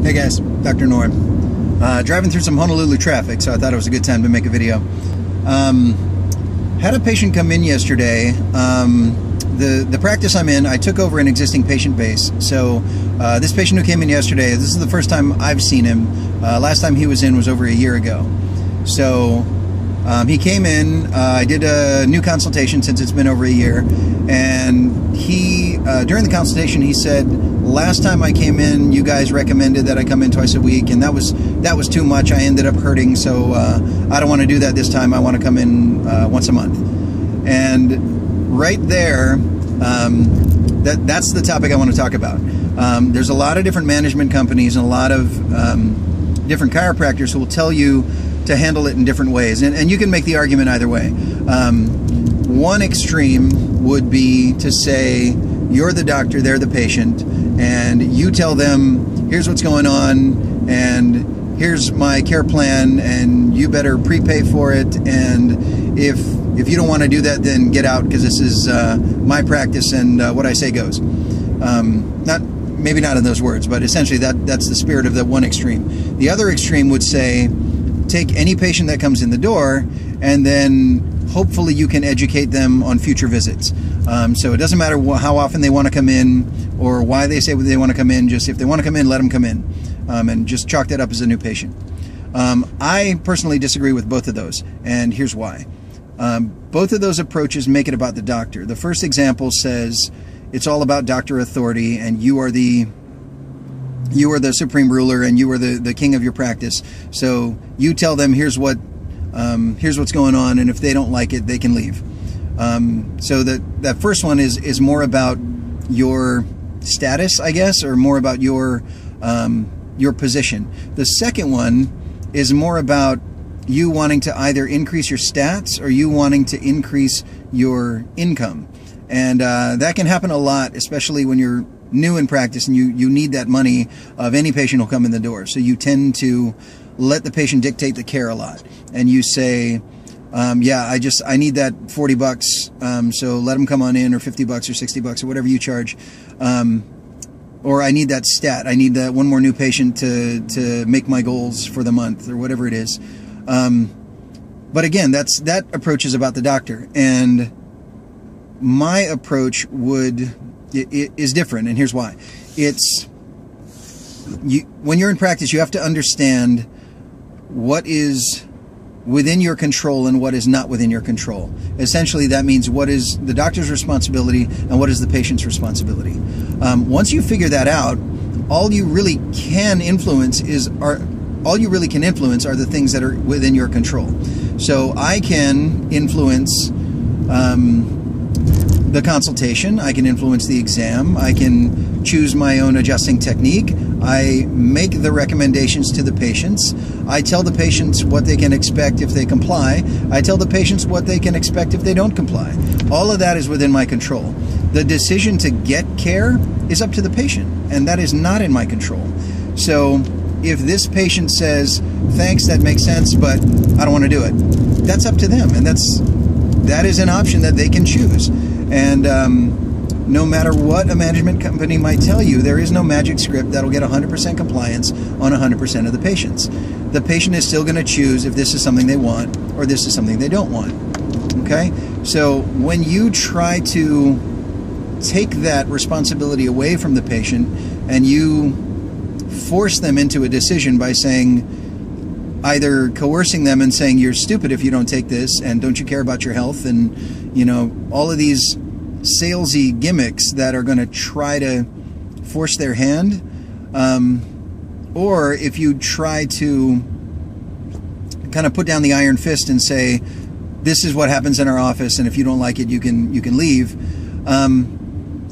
Hey guys, Dr. Norm. Driving through some Honolulu traffic, so I thought it was a good time to make a video. Had a patient come in yesterday. The practice I'm in, I took over an existing patient base. So this patient who came in yesterday, this is the first time I've seen him. Last time he was in was over a year ago. So he came in, I did a new consultation since it's been over a year, and he, during the consultation, he said, last time I came in, you guys recommended that I come in twice a week, and that was too much. I ended up hurting, so I don't want to do that this time. I want to come in once a month. And right there, that's the topic I want to talk about. There's a lot of different management companies and a lot of different chiropractors who will tell you to handle it in different ways, and you can make the argument either way. One extreme would be to say you're the doctor, they're the patient, and you tell them, here's what's going on, and here's my care plan, and you better prepay for it, and if you don't want to do that, then get out, because this is my practice, and what I say goes. Maybe not in those words, but essentially that's the spirit of the one extreme. The other extreme would say, take any patient that comes in the door, and then hopefully you can educate them on future visits. So it doesn't matter how often they want to come in or why they say they want to come in. Just if they want to come in, let them come in, and just chalk that up as a new patient. I personally disagree with both of those, and here's why. Both of those approaches make it about the doctor. The first example says it's all about doctor authority, and you are the supreme ruler, and you are the king of your practice. So you tell them, here's what's going on, and if they don't like it, they can leave. So that first one is more about your status, I guess, or more about your position. The second one is more about you wanting to either increase your stats or you wanting to increase your income. And that can happen a lot, especially when you're new in practice and you need that money of any patient who'll come in the door. So you tend to let the patient dictate the care a lot, and you say, yeah, I need that $40, so let them come on in, or $50 or $60 or whatever you charge, or I need that stat, I need that one more new patient to make my goals for the month, or whatever it is. But again, that approach is about the doctor, and my approach is different, and here's why. When you're in practice, you have to understand what is within your control and what is not within your control. Essentially, that means what is the doctor's responsibility and what is the patient's responsibility. Once you figure that out, all you really can influence are the things that are within your control. So I can influence the consultation, I can influence the exam, I can choose my own adjusting technique, I make the recommendations to the patients, I tell the patients what they can expect if they comply, I tell the patients what they can expect if they don't comply. All of that is within my control. The decision to get care is up to the patient, and that is not in my control. So if this patient says, thanks, that makes sense, but I don't want to do it, that's up to them, and that is an option that they can choose. And no matter what a management company might tell you, there is no magic script that'll get 100% compliance on 100% of the patients. The patient is still going to choose if this is something they want or this is something they don't want. Okay? So when you try to take that responsibility away from the patient and you force them into a decision by saying, either coercing them and saying, you're stupid if you don't take this, and don't you care about your health, and all of these salesy gimmicks that are going to try to force their hand, or if you try to kind of put down the iron fist and say, this is what happens in our office, and if you don't like it, you can leave.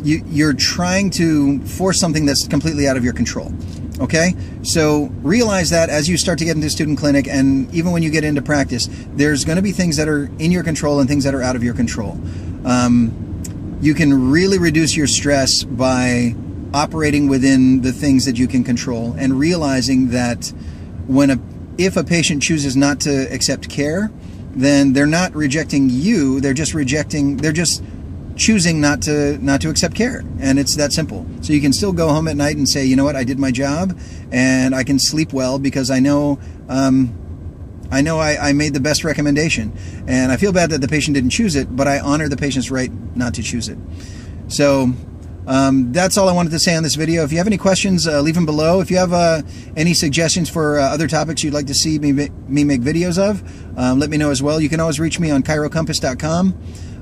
You're trying to force something that's completely out of your control. Okay, so realize that as you start to get into student clinic, and even when you get into practice, there's going to be things that are in your control and things that are out of your control. You can really reduce your stress by operating within the things that you can control, and realizing that if a patient chooses not to accept care, then they're not rejecting you, they're just choosing not to accept care, and it's that simple. So you can still go home at night and say, you know what, I did my job, and I can sleep well because I know I made the best recommendation, and I feel bad that the patient didn't choose it, but I honor the patient's right not to choose it. So that's all I wanted to say on this video. If you have any questions, leave them below. If you have any suggestions for other topics you'd like to see me make videos of, let me know as well. You can always reach me on chirocompass.com.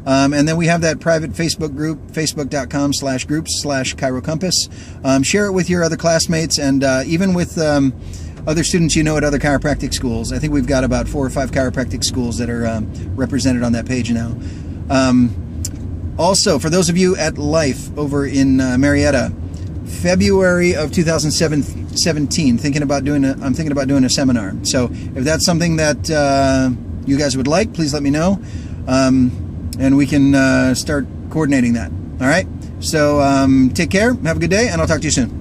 And then we have that private Facebook group, facebook.com/groups/chirocompass. Share it with your other classmates, and even with other students you know at other chiropractic schools. I think we've got about 4 or 5 chiropractic schools that are represented on that page now. Also, for those of you at Life over in Marietta, February of 2017, I'm thinking about doing a seminar. So if that's something that you guys would like, please let me know, and we can start coordinating that. All right. So take care. Have a good day, and I'll talk to you soon.